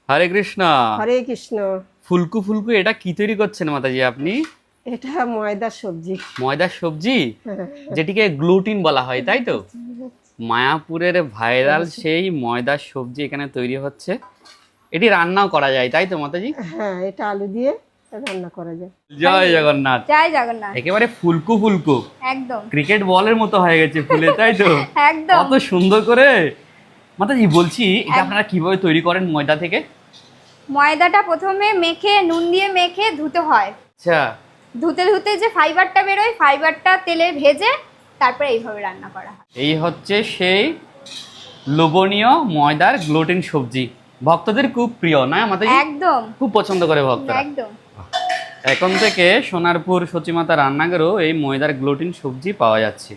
হরে কৃষ্ণ। হরে কৃষ্ণ। ফুলকু ফুলকু এটা কি তৈরি করছেন মাতাজি আপনি? এটা ময়দার সবজি। ময়দার সবজি, হ্যাঁ, যেটিকে গ্লুটিন বলা হয়, তাই তো? মায়াপুরের ভাইরাল সেই ময়দার সবজি এখানে তৈরি হচ্ছে। এটি রান্নাও করা যায়, তাই তো মাতাজি? হ্যাঁ, এটা আলু দিয়ে রান্না করা যায়। জয় জগন্নাথ। জয় জগন্নাথ। একেবারে ফুলকু ফুলকু, একদম ক্রিকেট বলের মতো হয়ে গেছে ফুলে, তাই তো? একদম। কত সুন্দর করে। মাতাজি বলছি, এটা আপনারা কিভাবে তৈরি করেন ময়দা থেকে? ময়দাটা প্রথমে মেখে নুন দিয়ে মেখে ধুতে হয়। আচ্ছা, ধুতে ধুতে যে ফাইবারটা বেরোয়, ফাইবারটা তেলে ভেজে তারপরে এইভাবে রান্না করা হয়। এই হচ্ছে সেই লোভনীয় ময়দার গ্লুটেন সবজি। ভক্তদের খুব প্রিয়, না মাতাজি? একদম খুব পছন্দ করে ভক্তরা। একদম। এখন থেকে সোনারপুর সচিমাতা রান্নাঘরেও এই ময়দার গ্লুটেন সবজি পাওয়া যাচ্ছে।